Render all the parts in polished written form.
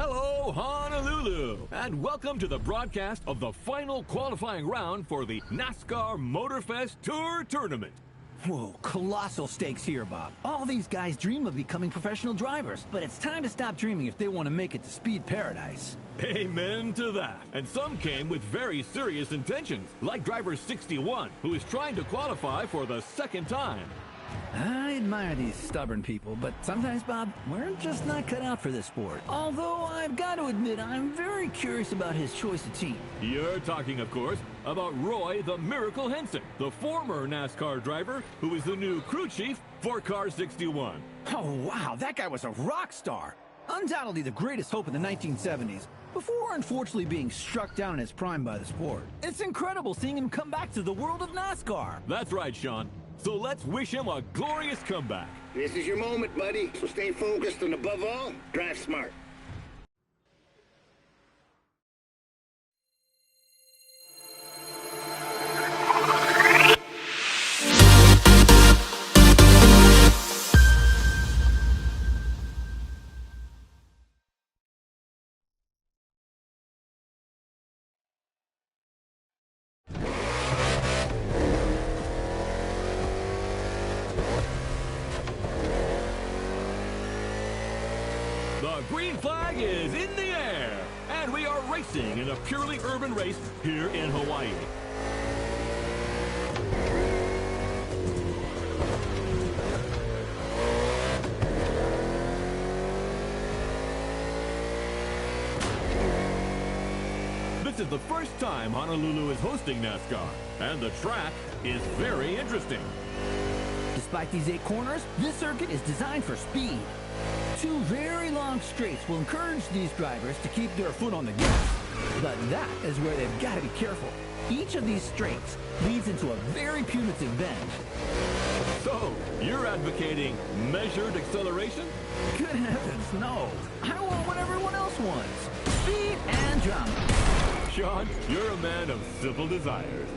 Hello, Honolulu, and welcome to the broadcast of the final qualifying round for the NASCAR MOTORFEST Tour Tournament. Whoa, colossal stakes here, Bob. All these guys dream of becoming professional drivers, but it's time to stop dreaming if they want to make it to speed paradise. Amen to that. And some came with very serious intentions, like driver 61, who is trying to qualify for the second time. I admire these stubborn people, but sometimes, Bob, we're just not cut out for this sport. Although I've got to admit, I'm very curious about his choice of team. You're talking, of course, about Roy the Miracle Henson, the former NASCAR driver who is the new crew chief for Car 61. Oh, wow, that guy was a rock star. Undoubtedly the greatest hope in the 1970s, before unfortunately being struck down in his prime by the sport. It's incredible seeing him come back to the world of NASCAR. That's right, Sean. So let's wish him a glorious comeback. This is your moment, buddy. So stay focused and above all, drive smart. The green flag is in the air, and we are racing in a purely urban race here in Hawaii. This is the first time Honolulu is hosting NASCAR, and the track is very interesting. Despite these 8 corners, this circuit is designed for speed. 2 very long straights will encourage these drivers to keep their foot on the gas. But that is where they've got to be careful. Each of these straights leads into a very punitive bend. So, you're advocating measured acceleration? Good heavens, no. I want what everyone else wants. Speed and drama. Sean, you're a man of simple desires.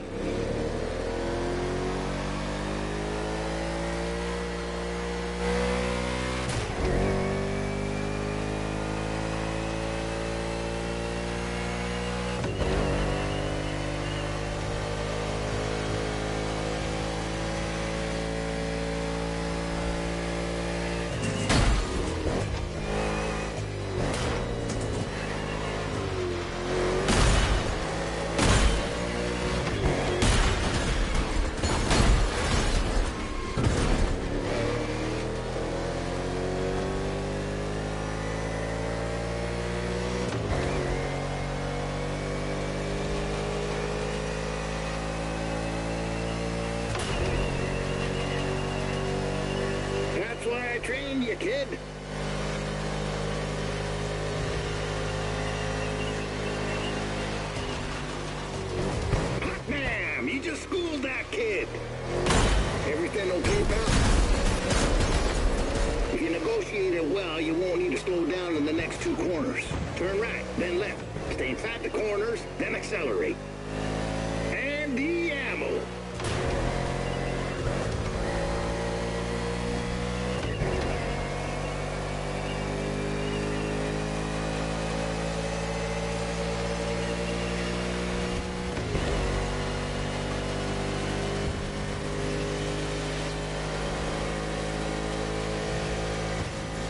That's why I trained you, kid. Hot damn, you just schooled that kid. Everything okay, pal? If you negotiate it well, you won't need to slow down in the next 2 corners. Turn right, then left. Stay inside the corners, then accelerate. And the ammo.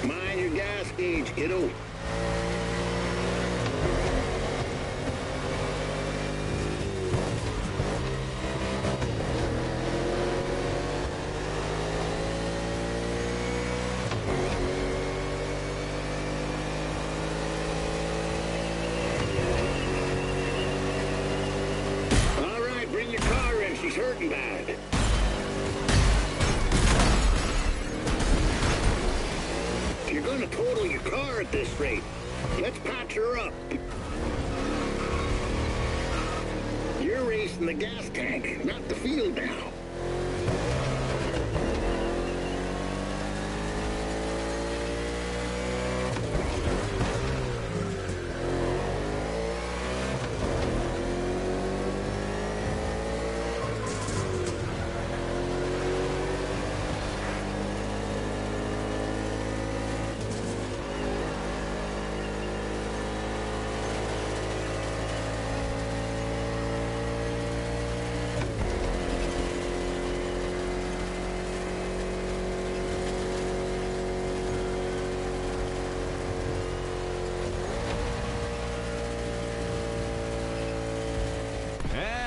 Mind your gas gauge, kiddo. All right, bring your car in. She's hurting bad. You're gonna total your car at this rate. Let's patch her up. You're racing the gas tank, not the field now.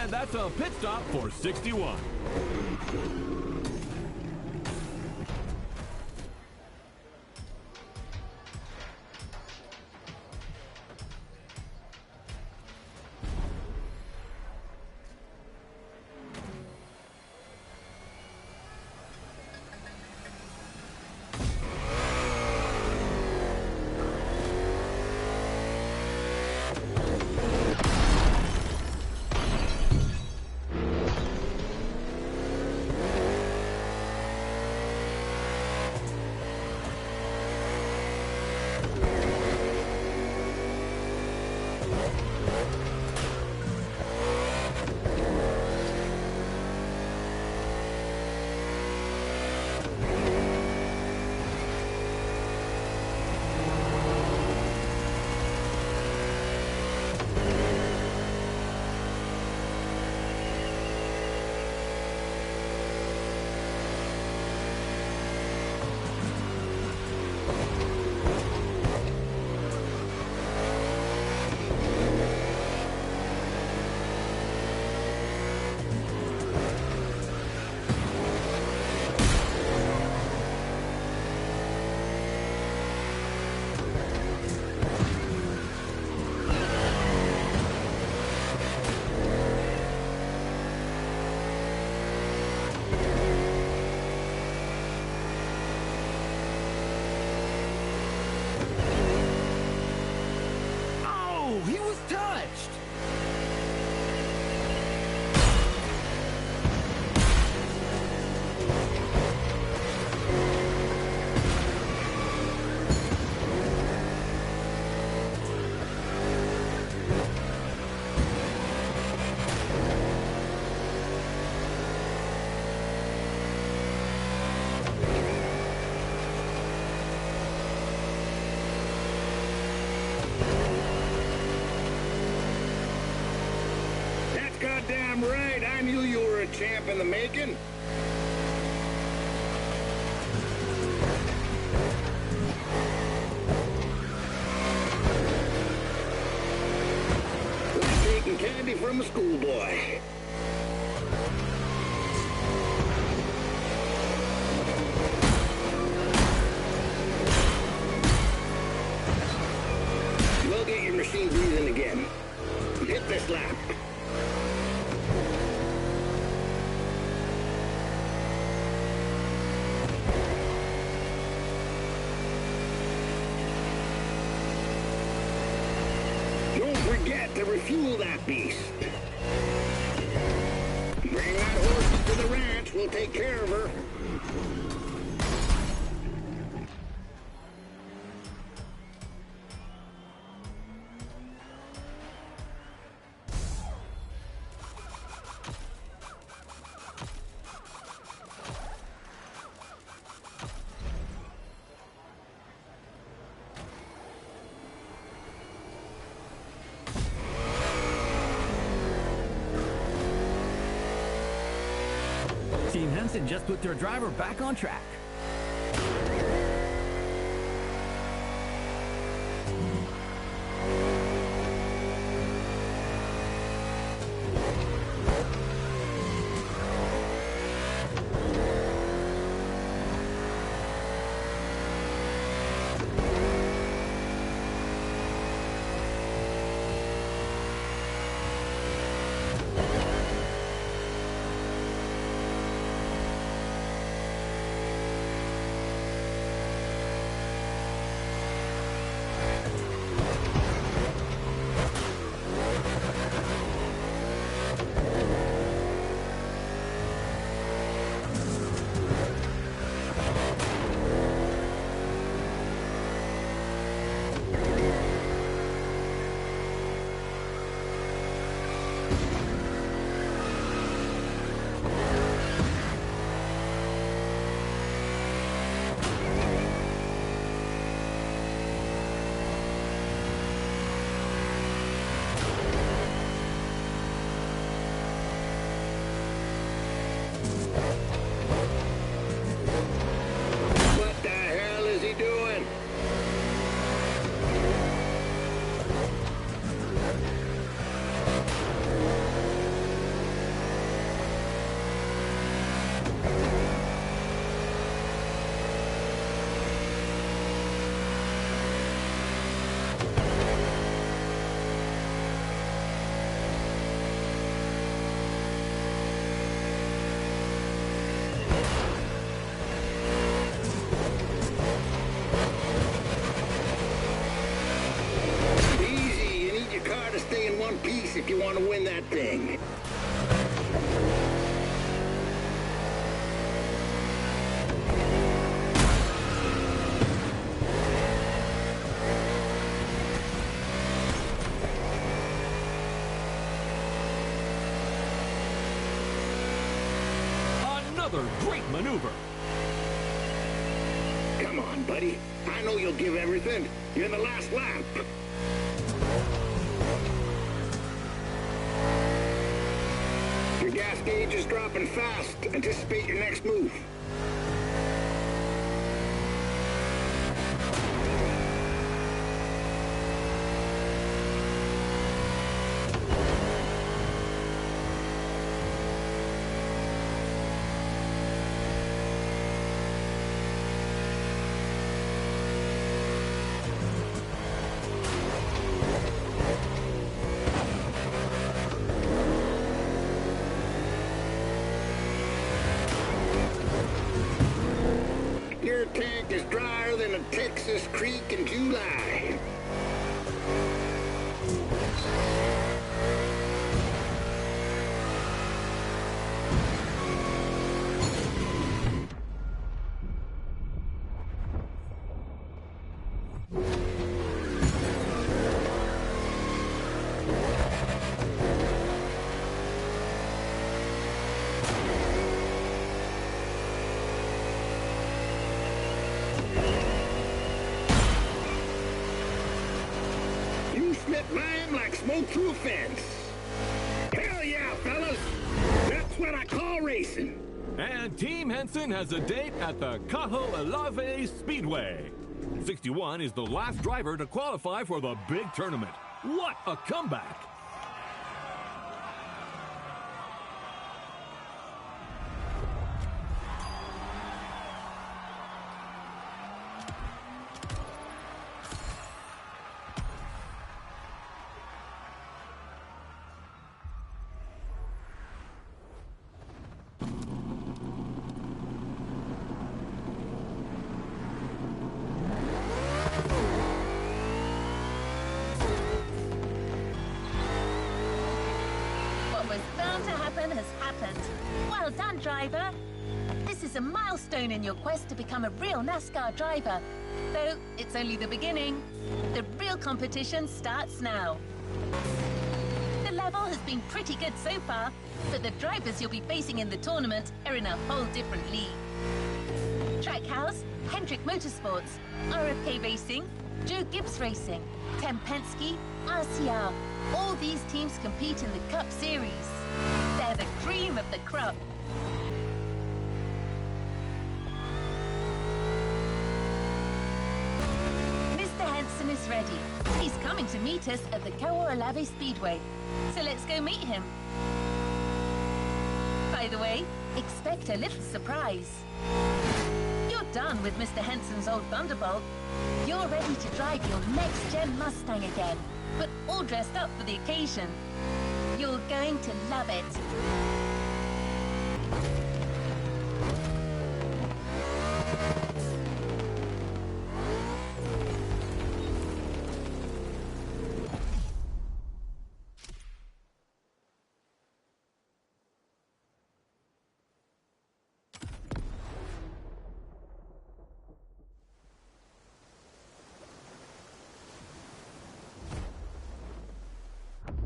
And that's a pit stop for 61. Goddamn right, I knew you were a champ in the making. Like taking candy from a schoolboy. We'll get your machine breathing again. Hit this lap. Forget to refuel that beast. Bring that horse to the ranch. We'll take care of her. Team Henson just put their driver back on track. if you want to win that thing. Another great maneuver. Come on, buddy. I know you'll give everything. You're in the last lap. Your gas gauge is dropping fast. Anticipate your next move. Your tank is drier than a Texas creek in July. Slipped by him like smoke through a fence. Hell yeah, fellas. That's what I call racing. And Team Henson has a date at the Cajo Alave Speedway. 61 is the last driver to qualify for the big tournament. What a comeback! Has happened. Well done, driver. This is a milestone in your quest to become a real NASCAR driver. Though it's only the beginning. The real competition starts now. The level has been pretty good so far, but the drivers you'll be facing in the tournament are in a whole different league. Trackhouse, Hendrick Motorsports, RFK Racing, Joe Gibbs Racing, Tim Penske, RCR. All these teams compete in the Cup Series. They're the cream of the crop. Mr. Henson is ready. He's coming to meet us at the Cajo Alave Speedway. So let's go meet him. By the way, expect a little surprise. You're done with Mr. Henson's old Thunderbolt. You're ready to drive your next-gen Mustang again, but all dressed up for the occasion. You're going to love it.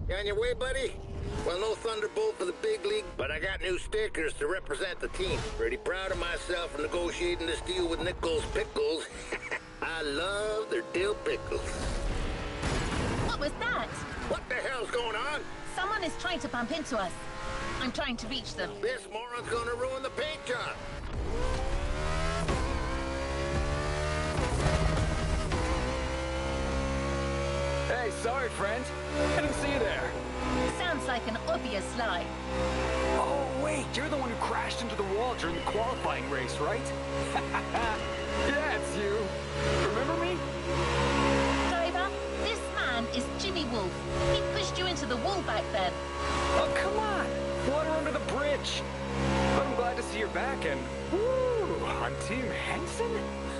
You on your way, buddy? Well, no Thunderbolt for the big league, but I got new stickers to represent the team. Pretty proud of myself for negotiating this deal with Nichols Pickles. I love their dill pickles. What was that? What the hell's going on? Someone is trying to bump into us. I'm trying to reach them. This moron's gonna ruin the paint job. Hey, sorry, friend. I didn't see you there. Sounds like an obvious lie. Oh, wait, you're the one who crashed into the wall during the qualifying race, right? Yeah, it's you. Remember me? Driver, this man is Jimmy Wolf. He pushed you into the wall back then. Oh, come on. Water under the bridge. But I'm glad to see you're back and... Woo! On Team Henson?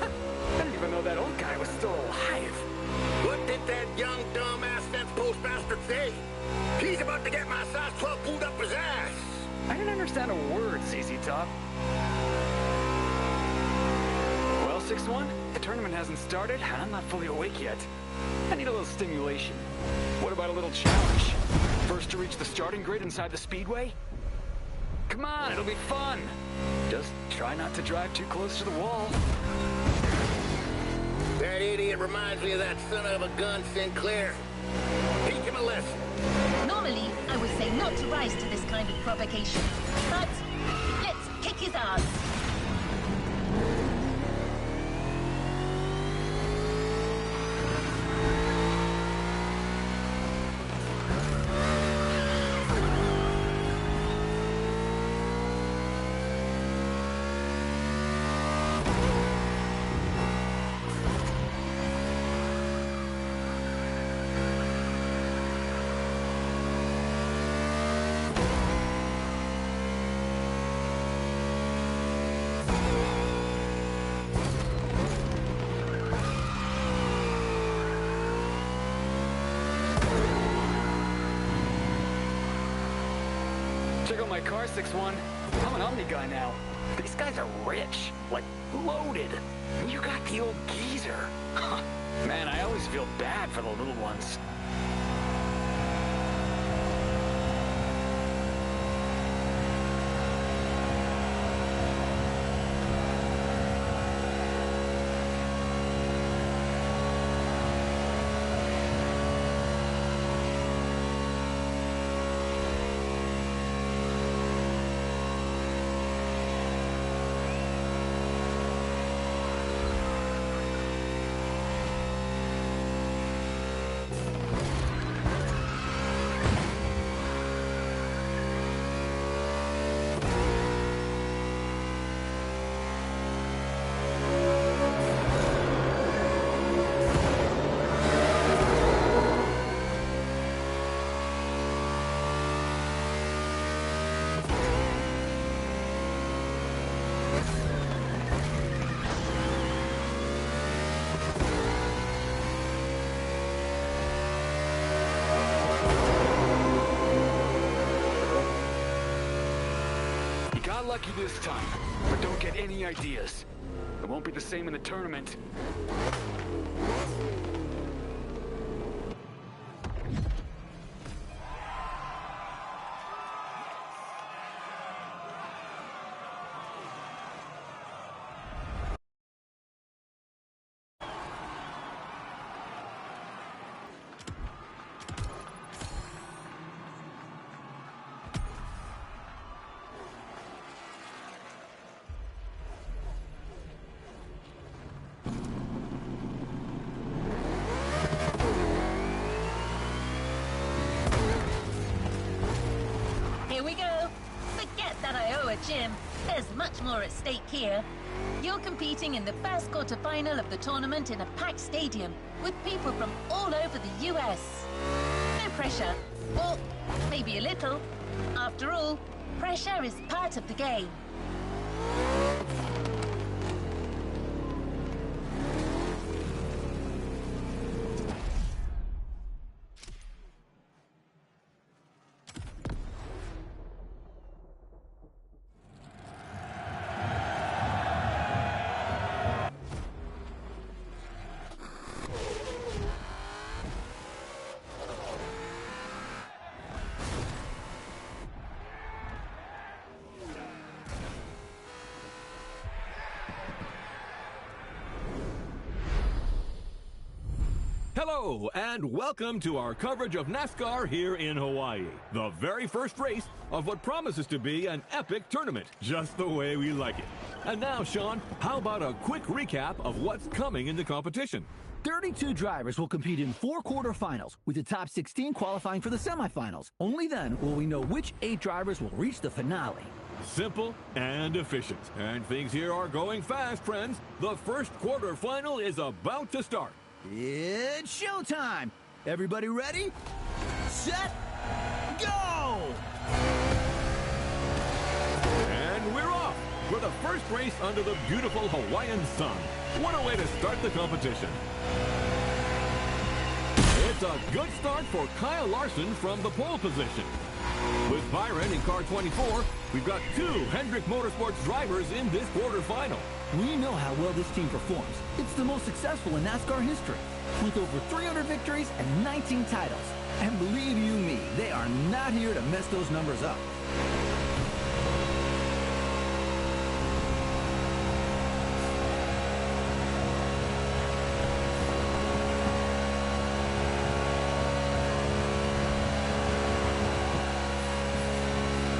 I didn't even know that old guy was still alive. What did that young dumbass fence postmaster say? He's about understand a word, ZZ Top. Well, 6-1, the tournament hasn't started, and I'm not fully awake yet. I need a little stimulation. What about a little challenge? First to reach the starting grid inside the speedway? Come on, it'll be fun. Just try not to drive too close to the wall. That idiot reminds me of that son of a gun Sinclair. Teach him a lesson. Normally, I would say not to rise to this kind of provocation. But let's kick his ass. Check out my car, 6-1. I'm an Omni guy now. These guys are rich, like loaded. You got the old geezer. Man, I always feel bad for the little ones. Got lucky this time, but don't get any ideas. It won't be the same in the tournament. Here we go. Forget that I owe a gym. There's much more at stake here. You're competing in the first quarterfinal of the tournament in a packed stadium with people from all over the US. No pressure. Or maybe a little. After all, pressure is part of the game. Hello, and welcome to our coverage of NASCAR here in Hawaii. The very first race of what promises to be an epic tournament, just the way we like it. And now, Sean, how about a quick recap of what's coming in the competition? 32 drivers will compete in 4 quarterfinals, with the top 16 qualifying for the semifinals. Only then will we know which 8 drivers will reach the finale. Simple and efficient. And things here are going fast, friends. The first quarterfinal is about to start. It's showtime! Everybody ready? Set, go! And we're off for the first race under the beautiful Hawaiian sun. What a way to start the competition. It's a good start for Kyle Larson from the pole position. With Byron in car 24, we've got 2 Hendrick Motorsports drivers in this quarterfinal. We know how well this team performs. It's the most successful in NASCAR history, with over 300 victories and 19 titles. And believe you me, they are not here to mess those numbers up.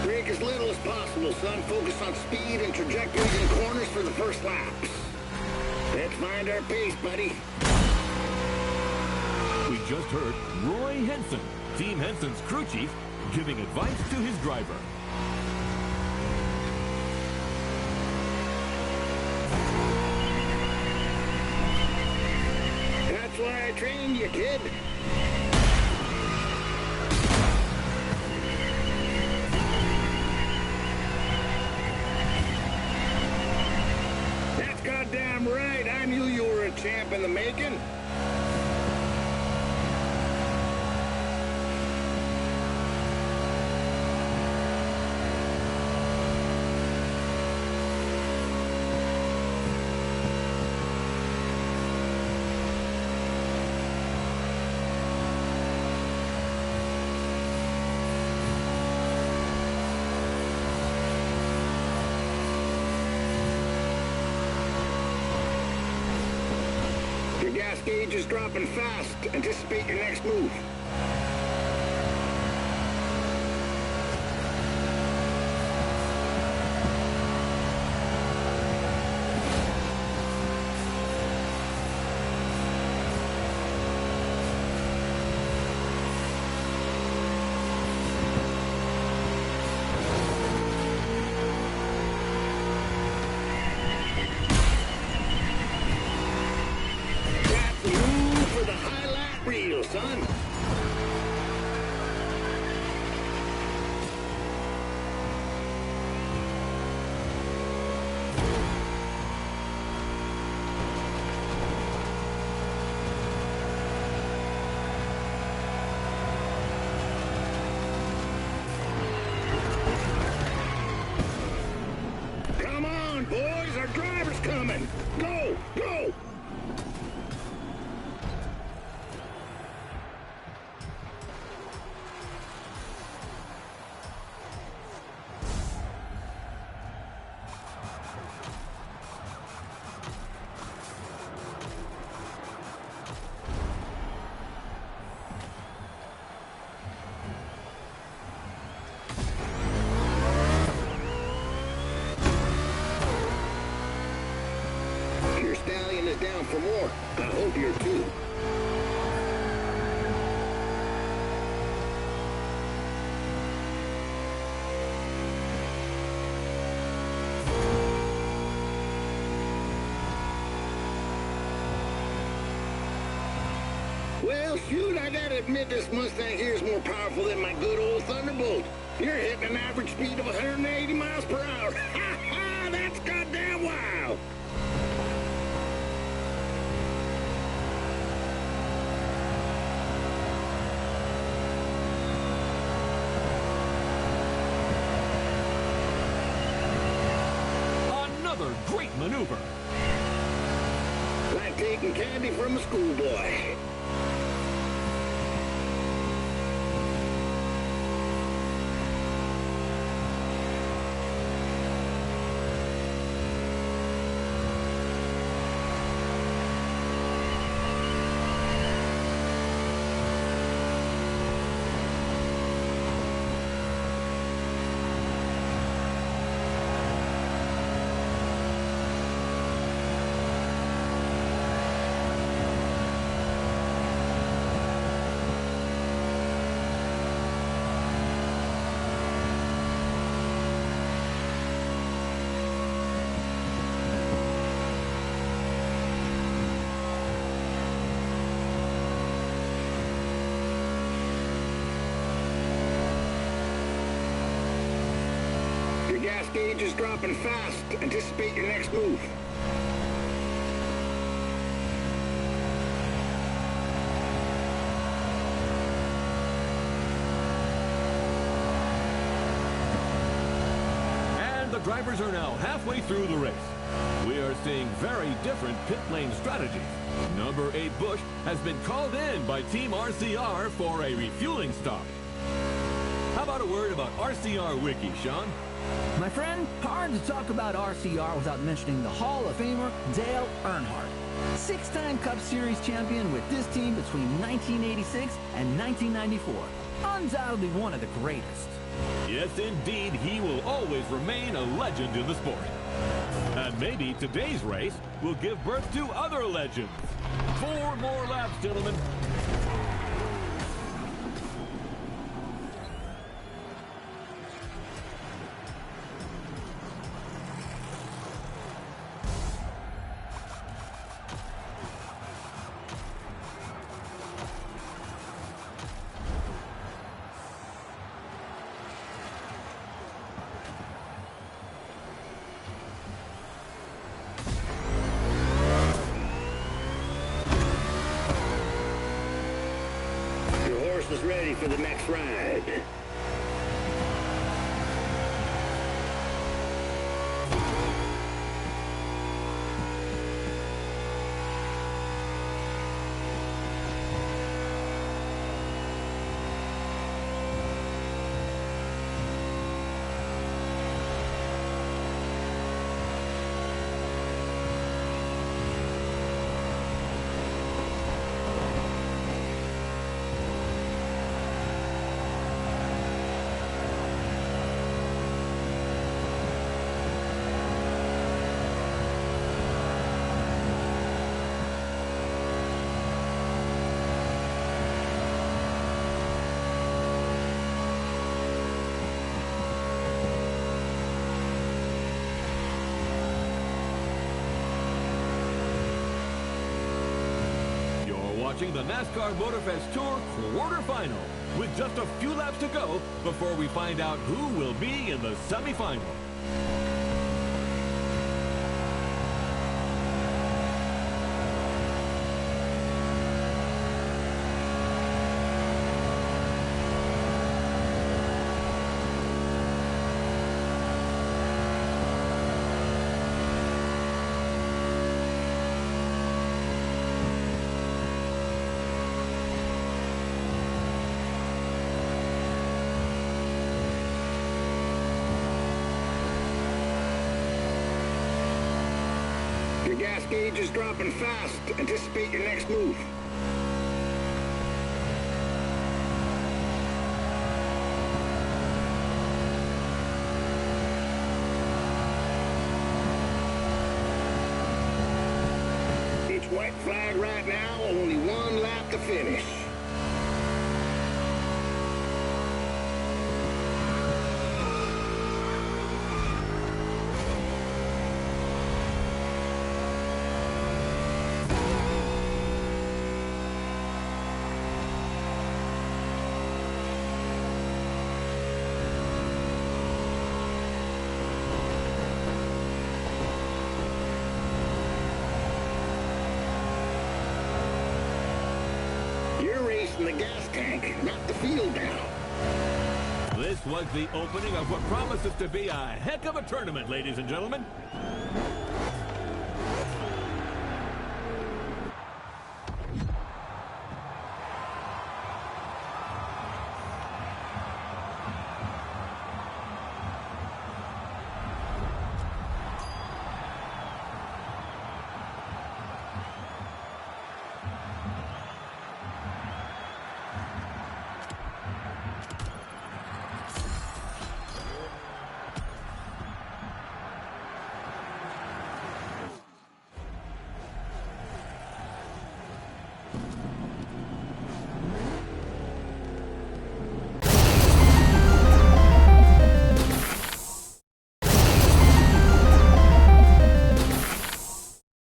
Brake as little as possible, son. Focus on speed and trajectories and corners for the first laps. Let's find our pace, buddy. We just heard Roy Henson, Team Henson's crew chief, giving advice to his driver. That's why I trained you, kid. That's goddamn right. I knew you were a champ in the making. Your gas gauge is dropping fast. Anticipate your next move. Son. Come on, boys, our driver's coming. Go, go. Down for more. I hope you're too. Well, shoot, I gotta admit this Mustang here is more powerful than my good old Thunderbolt. You're hitting an average speed of 180 miles per hour. Ha ha! That's goddamn wild! Great maneuver. Like taking candy from a schoolboy. Gas gauge is dropping fast. Anticipate your next move. the drivers are now halfway through the race. We are seeing very different pit lane strategies. Number 8 Bush has been called in by Team RCR for a refueling stop. How about a word about RCR Wiki, Sean? My friend, hard to talk about RCR without mentioning the Hall of Famer Dale Earnhardt. 6-time Cup Series champion with this team between 1986 and 1994. Undoubtedly one of the greatest. Yes, indeed, he will always remain a legend in the sport. And maybe today's race will give birth to other legends. 4 more laps, gentlemen. Is ready for the next ride. Watching the NASCAR Motorfest Tour quarterfinal with just a few laps to go before we find out who will be in the semifinal. Gas gauge is dropping fast. Anticipate your next move. It's white flag right now. Only 1 lap to finish. In the gas tank, not the field now. This was the opening of what promises to be a heck of a tournament, ladies and gentlemen.